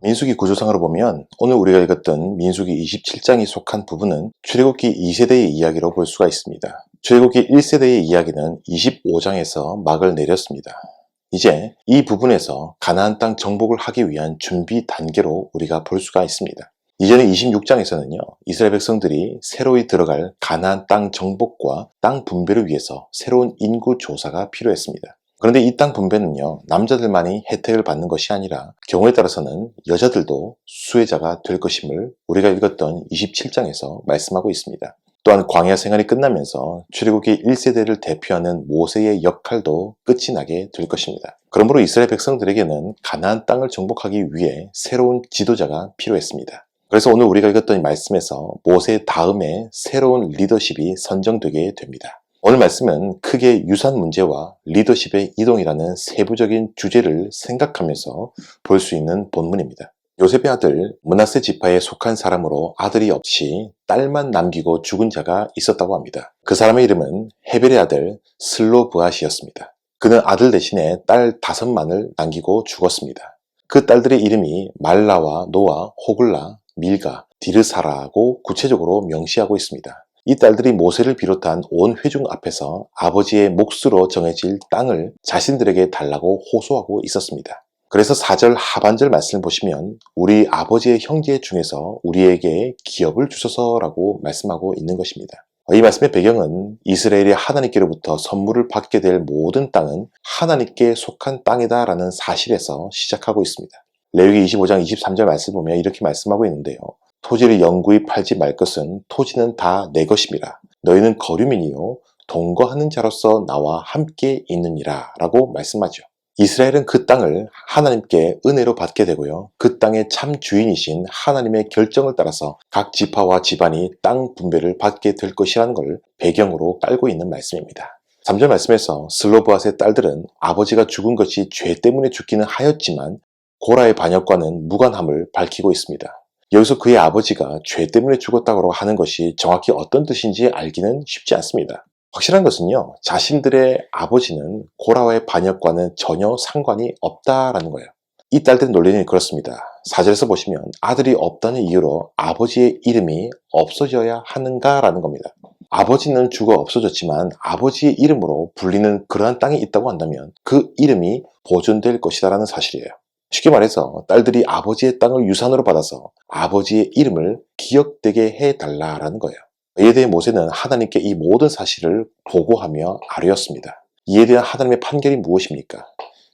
민수기 구조상으로 보면 오늘 우리가 읽었던 민수기 27장이 속한 부분은 출애굽기 2세대의 이야기로 볼 수가 있습니다. 출애굽기 1세대의 이야기는 25장에서 막을 내렸습니다. 이제 이 부분에서 가나안 땅 정복을 하기 위한 준비 단계로 우리가 볼 수가 있습니다. 이전에 26장에서는요, 이스라엘 백성들이 새로이 들어갈 가나안 땅 정복과 땅 분배를 위해서 새로운 인구 조사가 필요했습니다. 그런데 이 땅 분배는요, 남자들만이 혜택을 받는 것이 아니라 경우에 따라서는 여자들도 수혜자가 될 것임을 우리가 읽었던 27장에서 말씀하고 있습니다. 또한 광야 생활이 끝나면서 출애굽기 1세대를 대표하는 모세의 역할도 끝이 나게 될 것입니다. 그러므로 이스라엘 백성들에게는 가나안 땅을 정복하기 위해 새로운 지도자가 필요했습니다. 그래서 오늘 우리가 읽었던 이 말씀에서 모세 다음에 새로운 리더십이 선정되게 됩니다. 오늘 말씀은 크게 유산 문제와 리더십의 이동이라는 세부적인 주제를 생각하면서 볼 수 있는 본문입니다. 요셉의 아들 므낫세 지파에 속한 사람으로 아들이 없이 딸만 남기고 죽은 자가 있었다고 합니다. 그 사람의 이름은 헤벨의 아들 슬로브앗이었습니다. 그는 아들 대신에 딸 5만을 남기고 죽었습니다. 그 딸들의 이름이 말라와 노아, 호글라, 밀가, 디르사라고 구체적으로 명시하고 있습니다. 이 딸들이 모세를 비롯한 온 회중 앞에서 아버지의 몫으로 정해질 땅을 자신들에게 달라고 호소하고 있었습니다. 그래서 4절 하반절 말씀을 보시면 우리 아버지의 형제 중에서 우리에게 기업을 주소서라고 말씀하고 있는 것입니다. 이 말씀의 배경은 이스라엘이 하나님께로부터 선물을 받게 될 모든 땅은 하나님께 속한 땅이다라는 사실에서 시작하고 있습니다. 레위기 25장 23절 말씀 보면 이렇게 말씀하고 있는데요. 토지를 영구히 팔지 말 것은 토지는 다 내 것임이라. 너희는 거류민이요 동거하는 자로서 나와 함께 있느니라 라고 말씀하죠. 이스라엘은 그 땅을 하나님께 은혜로 받게 되고요. 그 땅의 참 주인이신 하나님의 결정을 따라서 각 지파와 집안이 땅 분배를 받게 될 것이라는 걸 배경으로 깔고 있는 말씀입니다. 3절 말씀에서 슬로브앗의 딸들은 아버지가 죽은 것이 죄 때문에 죽기는 하였지만 고라의 반역과는 무관함을 밝히고 있습니다. 여기서 그의 아버지가 죄 때문에 죽었다고 하는 것이 정확히 어떤 뜻인지 알기는 쉽지 않습니다. 확실한 것은요, 자신들의 아버지는 고라의 반역과는 전혀 상관이 없다라는 거예요. 이 딸들의 논리는 그렇습니다. 4절에서 보시면 아들이 없다는 이유로 아버지의 이름이 없어져야 하는가라는 겁니다. 아버지는 죽어 없어졌지만 아버지의 이름으로 불리는 그러한 땅이 있다고 한다면 그 이름이 보존될 것이다라는 사실이에요. 쉽게 말해서 딸들이 아버지의 땅을 유산으로 받아서 아버지의 이름을 기억되게 해달라라는 거예요. 이에 대해 모세는 하나님께 이 모든 사실을 보고하며 아뢰었습니다. 이에 대한 하나님의 판결이 무엇입니까?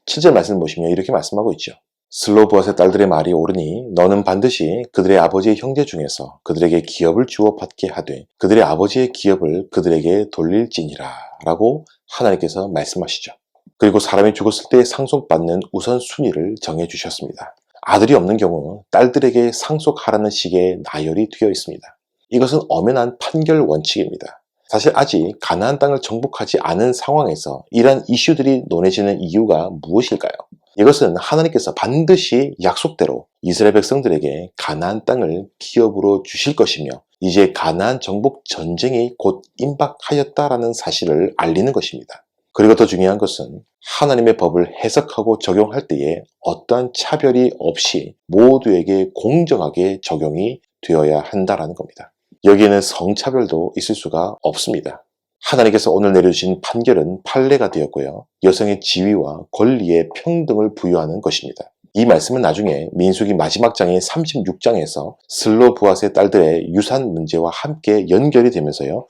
7절 말씀을 보시면 이렇게 말씀하고 있죠. 슬로브앗의 딸들의 말이 옳으니 너는 반드시 그들의 아버지의 형제 중에서 그들에게 기업을 주어 받게 하되 그들의 아버지의 기업을 그들에게 돌릴지니라 라고 하나님께서 말씀하시죠. 그리고 사람이 죽었을 때 상속받는 우선순위를 정해주셨습니다. 아들이 없는 경우 딸들에게 상속하라는 식의 나열이 되어 있습니다. 이것은 엄연한 판결 원칙입니다. 사실 아직 가나안 땅을 정복하지 않은 상황에서 이러한 이슈들이 논해지는 이유가 무엇일까요? 이것은 하나님께서 반드시 약속대로 이스라엘 백성들에게 가나안 땅을 기업으로 주실 것이며 이제 가나안 정복 전쟁이 곧 임박하였다라는 사실을 알리는 것입니다. 그리고 더 중요한 것은 하나님의 법을 해석하고 적용할 때에 어떠한 차별이 없이 모두에게 공정하게 적용이 되어야 한다는 겁니다. 여기에는 성차별도 있을 수가 없습니다. 하나님께서 오늘 내려주신 판결은 판례가 되었고요. 여성의 지위와 권리에 평등을 부여하는 것입니다. 이 말씀은 나중에 민수기 마지막 장인 36장에서 슬로브앗의 딸들의 유산 문제와 함께 연결이 되면서요.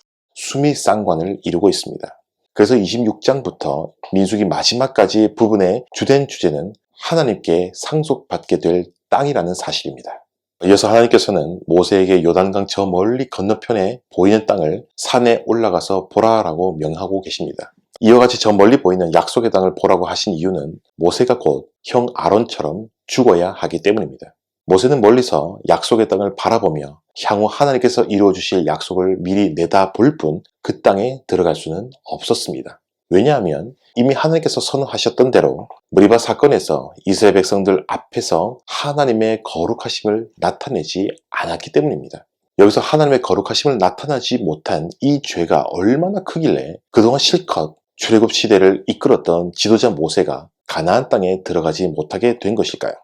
수미상관을 이루고 있습니다. 그래서 26장부터 민수기 마지막까지 부분의 주된 주제는 하나님께 상속받게 될 땅이라는 사실입니다. 이어서 하나님께서는 모세에게 요단강 저 멀리 건너편에 보이는 땅을 산에 올라가서 보라라고 명하고 계십니다. 이와 같이 저 멀리 보이는 약속의 땅을 보라고 하신 이유는 모세가 곧 형 아론처럼 죽어야 하기 때문입니다. 모세는 멀리서 약속의 땅을 바라보며 향후 하나님께서 이루어 주실 약속을 미리 내다볼 뿐 그 땅에 들어갈 수는 없었습니다. 왜냐하면 이미 하나님께서 선언하셨던 대로 무리바 사건에서 이스라엘 백성들 앞에서 하나님의 거룩하심을 나타내지 않았기 때문입니다. 여기서 하나님의 거룩하심을 나타나지 못한 이 죄가 얼마나 크길래 그동안 실컷 출애굽 시대를 이끌었던 지도자 모세가 가나안 땅에 들어가지 못하게 된 것일까요?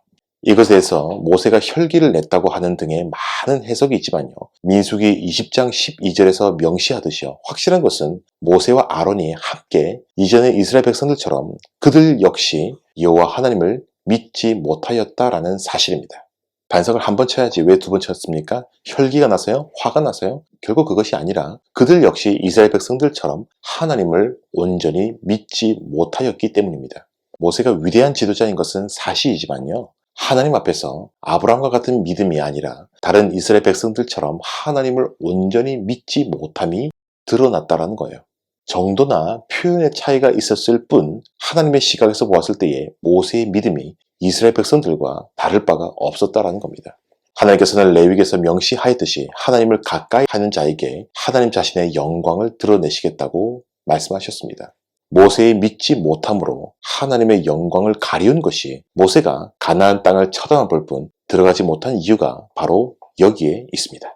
이것에 대해서 모세가 혈기를 냈다고 하는 등의 많은 해석이 있지만요. 민수기 20장 12절에서 명시하듯이요. 확실한 것은 모세와 아론이 함께 이전의 이스라엘 백성들처럼 그들 역시 여호와 하나님을 믿지 못하였다라는 사실입니다. 반석을 한 번 쳐야지 왜 두 번 쳤습니까? 혈기가 나서요? 화가 나서요? 결국 그것이 아니라 그들 역시 이스라엘 백성들처럼 하나님을 온전히 믿지 못하였기 때문입니다. 모세가 위대한 지도자인 것은 사실이지만요. 하나님 앞에서 아브라함과 같은 믿음이 아니라 다른 이스라엘 백성들처럼 하나님을 온전히 믿지 못함이 드러났다는 거예요. 정도나 표현의 차이가 있었을 뿐 하나님의 시각에서 보았을 때에 모세의 믿음이 이스라엘 백성들과 다를 바가 없었다라는 겁니다. 하나님께서는 레위기에서 명시하였듯이 하나님을 가까이 하는 자에게 하나님 자신의 영광을 드러내시겠다고 말씀하셨습니다. 모세의 믿지 못함으로 하나님의 영광을 가리운 것이 모세가 가나안 땅을 쳐다만 볼 뿐 들어가지 못한 이유가 바로 여기에 있습니다.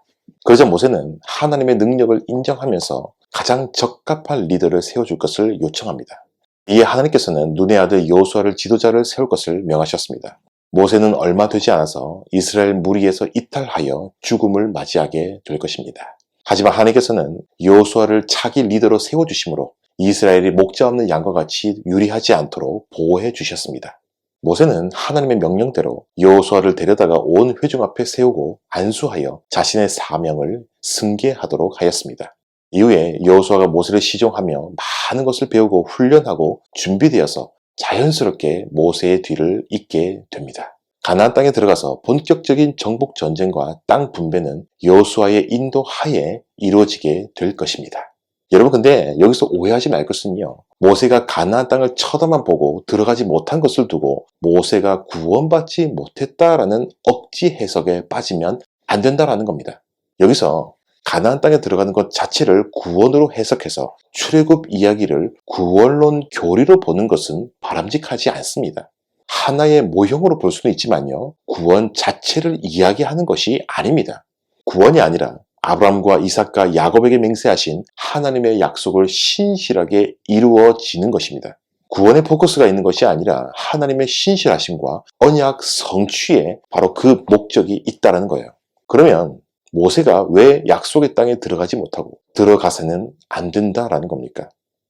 그러자 모세는 하나님의 능력을 인정하면서 가장 적합한 리더를 세워줄 것을 요청합니다. 이에 하나님께서는 눈의 아들 여호수아를 지도자를 세울 것을 명하셨습니다. 모세는 얼마 되지 않아서 이스라엘 무리에서 이탈하여 죽음을 맞이하게 될 것입니다. 하지만 하나님께서는 여호수아를 차기 리더로 세워주심으로 이스라엘이 목자 없는 양과 같이 유리하지 않도록 보호해 주셨습니다. 모세는 하나님의 명령대로 여호수아를 데려다가 온 회중 앞에 세우고 안수하여 자신의 사명을 승계하도록 하였습니다. 이후에 여호수아가 모세를 시종하며 많은 것을 배우고 훈련하고 준비되어서 자연스럽게 모세의 뒤를 잇게 됩니다. 가나안 땅에 들어가서 본격적인 정복 전쟁과 땅 분배는 여호수아의 인도 하에 이루어지게 될 것입니다. 여러분 근데 여기서 오해하지 말 것은요. 모세가 가나안 땅을 쳐다만 보고 들어가지 못한 것을 두고 모세가 구원받지 못했다라는 억지 해석에 빠지면 안 된다라는 겁니다. 여기서 가나안 땅에 들어가는 것 자체를 구원으로 해석해서 출애굽 이야기를 구원론 교리로 보는 것은 바람직하지 않습니다. 하나의 모형으로 볼 수는 있지만요. 구원 자체를 이야기하는 것이 아닙니다. 구원이 아니라 아브라함과 이삭과 야곱에게 맹세하신 하나님의 약속을 신실하게 이루어지는 것입니다. 구원의 포커스가 있는 것이 아니라 하나님의 신실하심과 언약 성취에 바로 그 목적이 있다는 거예요. 그러면 모세가 왜 약속의 땅에 들어가지 못하고 들어가서는 안 된다라는 겁니까?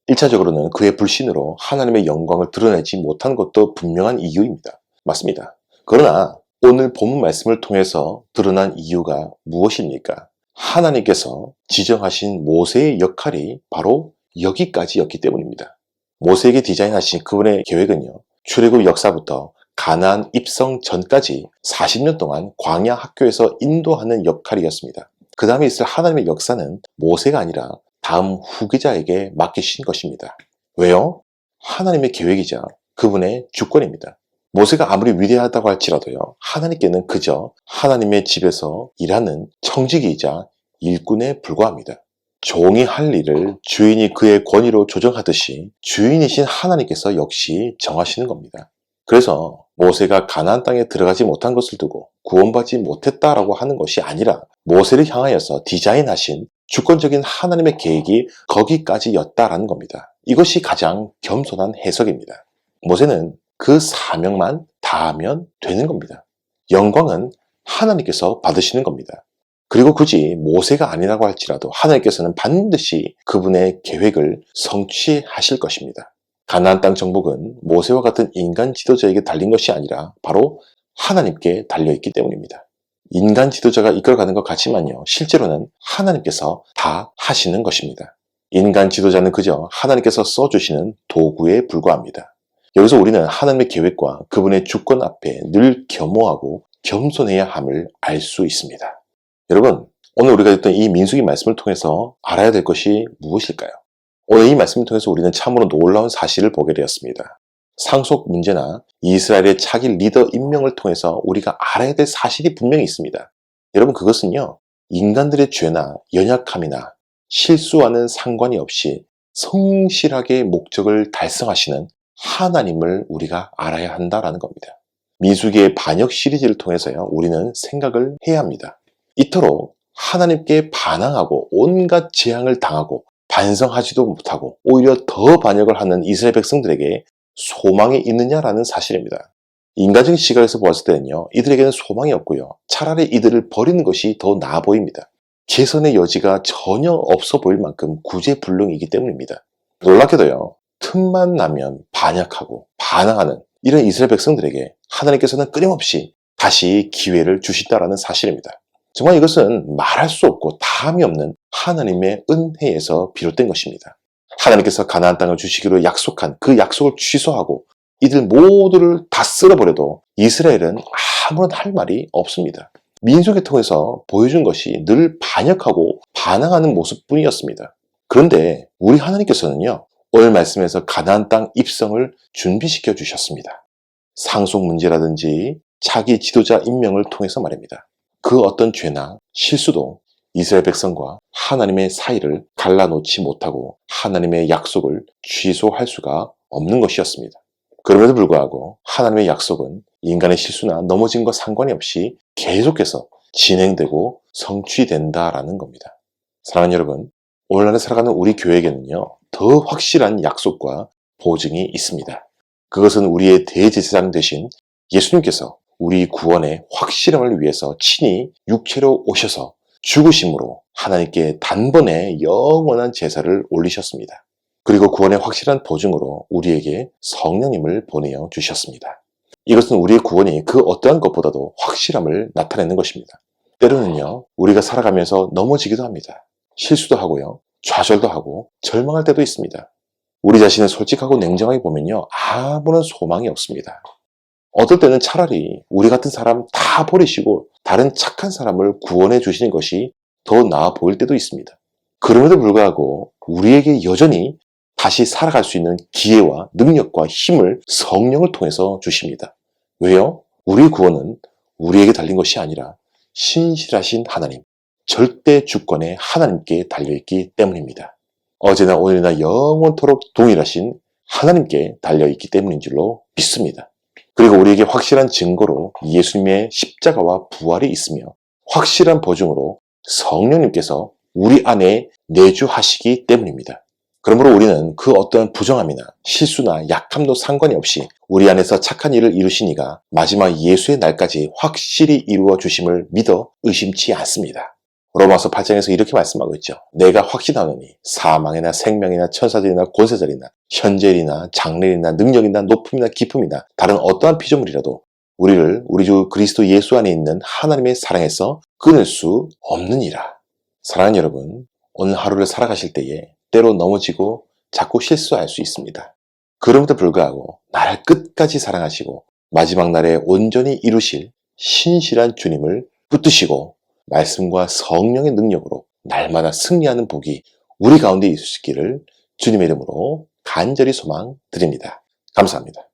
1차적으로는 그의 불신으로 하나님의 영광을 드러내지 못한 것도 분명한 이유입니다. 맞습니다. 그러나 오늘 본문 말씀을 통해서 드러난 이유가 무엇입니까? 하나님께서 지정하신 모세의 역할이 바로 여기까지였기 때문입니다. 모세에게 디자인하신 그분의 계획은요. 출애굽 역사부터 가나안 입성 전까지 40년 동안 광야 학교에서 인도하는 역할이었습니다. 그 다음에 있을 하나님의 역사는 모세가 아니라 다음 후계자에게 맡기신 것입니다. 왜요? 하나님의 계획이자 그분의 주권입니다. 모세가 아무리 위대하다고 할지라도요. 하나님께는 그저 하나님의 집에서 일하는 청지기이자 일꾼에 불과합니다. 종이 할 일을 주인이 그의 권위로 조정하듯이 주인이신 하나님께서 역시 정하시는 겁니다. 그래서 모세가 가나안 땅에 들어가지 못한 것을 두고 구원받지 못했다라고 하는 것이 아니라 모세를 향하여서 디자인하신 주권적인 하나님의 계획이 거기까지였다라는 겁니다. 이것이 가장 겸손한 해석입니다. 모세는 그 사명만 다하면 되는 겁니다. 영광은 하나님께서 받으시는 겁니다. 그리고 굳이 모세가 아니라고 할지라도 하나님께서는 반드시 그분의 계획을 성취하실 것입니다. 가나안 땅 정복은 모세와 같은 인간 지도자에게 달린 것이 아니라 바로 하나님께 달려있기 때문입니다. 인간 지도자가 이끌어가는 것 같지만요. 실제로는 하나님께서 다 하시는 것입니다. 인간 지도자는 그저 하나님께서 써주시는 도구에 불과합니다. 여기서 우리는 하나님의 계획과 그분의 주권 앞에 늘 겸허하고 겸손해야 함을 알 수 있습니다. 여러분, 오늘 우리가 듣던 이 민수기 말씀을 통해서 알아야 될 것이 무엇일까요? 오늘 이 말씀을 통해서 우리는 참으로 놀라운 사실을 보게 되었습니다. 상속 문제나 이스라엘의 차기 리더 임명을 통해서 우리가 알아야 될 사실이 분명히 있습니다. 여러분, 그것은요, 인간들의 죄나 연약함이나 실수와는 상관이 없이 성실하게 목적을 달성하시는 하나님을 우리가 알아야 한다라는 겁니다. 민수기의 반역 시리즈를 통해서요, 우리는 생각을 해야 합니다. 이토록 하나님께 반항하고 온갖 재앙을 당하고 반성하지도 못하고 오히려 더 반역을 하는 이스라엘 백성들에게 소망이 있느냐라는 사실입니다. 인간적인 시각에서 보았을 때는요, 이들에게는 소망이 없고요. 차라리 이들을 버리는 것이 더 나아 보입니다. 개선의 여지가 전혀 없어 보일 만큼 구제불능이기 때문입니다. 놀랍게도요, 틈만 나면 반역하고 반항하는 이런 이스라엘 백성들에게 하나님께서는 끊임없이 다시 기회를 주신다라는 사실입니다. 정말 이것은 말할 수 없고 다함이 없는 하나님의 은혜에서 비롯된 것입니다. 하나님께서 가나안 땅을 주시기로 약속한 그 약속을 취소하고 이들 모두를 다 쓸어버려도 이스라엘은 아무런 할 말이 없습니다. 민족을 통해서 보여준 것이 늘 반역하고 반항하는 모습뿐이었습니다. 그런데 우리 하나님께서는요, 오늘 말씀에서 가나안 땅 입성을 준비시켜 주셨습니다. 상속 문제라든지 차기 지도자 임명을 통해서 말입니다. 그 어떤 죄나 실수도 이스라엘 백성과 하나님의 사이를 갈라놓지 못하고 하나님의 약속을 취소할 수가 없는 것이었습니다. 그럼에도 불구하고 하나님의 약속은 인간의 실수나 넘어짐과 상관이 없이 계속해서 진행되고 성취된다라는 겁니다. 사랑하는 여러분, 오늘날에 살아가는 우리 교회에게는요, 더 확실한 약속과 보증이 있습니다. 그것은 우리의 대제사장 되신 예수님께서 우리 구원의 확실함을 위해서 친히 육체로 오셔서 죽으심으로 하나님께 단번에 영원한 제사를 올리셨습니다. 그리고 구원의 확실한 보증으로 우리에게 성령님을 보내어 주셨습니다. 이것은 우리의 구원이 그 어떠한 것보다도 확실함을 나타내는 것입니다. 때로는요, 우리가 살아가면서 넘어지기도 합니다. 실수도 하고요, 좌절도 하고 절망할 때도 있습니다. 우리 자신을 솔직하고 냉정하게 보면요, 아무런 소망이 없습니다. 어떨 때는 차라리 우리 같은 사람 다 버리시고 다른 착한 사람을 구원해 주시는 것이 더 나아 보일 때도 있습니다. 그럼에도 불구하고 우리에게 여전히 다시 살아갈 수 있는 기회와 능력과 힘을 성령을 통해서 주십니다. 왜요? 우리의 구원은 우리에게 달린 것이 아니라 신실하신 하나님, 절대 주권의 하나님께 달려있기 때문입니다. 어제나 오늘이나 영원토록 동일하신 하나님께 달려있기 때문인 줄로 믿습니다. 그리고 우리에게 확실한 증거로 예수님의 십자가와 부활이 있으며 확실한 보증으로 성령님께서 우리 안에 내주하시기 때문입니다. 그러므로 우리는 그 어떠한 부정함이나 실수나 약함도 상관이 없이 우리 안에서 착한 일을 이루시니가 마지막 예수의 날까지 확실히 이루어 주심을 믿어 의심치 않습니다. 로마서 8장에서 이렇게 말씀하고 있죠. 내가 확신하노니 사망이나 생명이나 천사들이나 권세자리나 현재일이나 장래일이나 능력이나 높음이나 깊음이나 다른 어떠한 피조물이라도 우리를 우리 주 그리스도 예수 안에 있는 하나님의 사랑에서 끊을 수 없느니라. 사랑하는 여러분, 오늘 하루를 살아가실 때에 때로 넘어지고 자꾸 실수할 수 있습니다. 그럼에도 불구하고 나를 끝까지 사랑하시고 마지막 날에 온전히 이루실 신실한 주님을 붙드시고 말씀과 성령의 능력으로 날마다 승리하는 복이 우리 가운데 있으시기를 주님의 이름으로 간절히 소망드립니다. 감사합니다.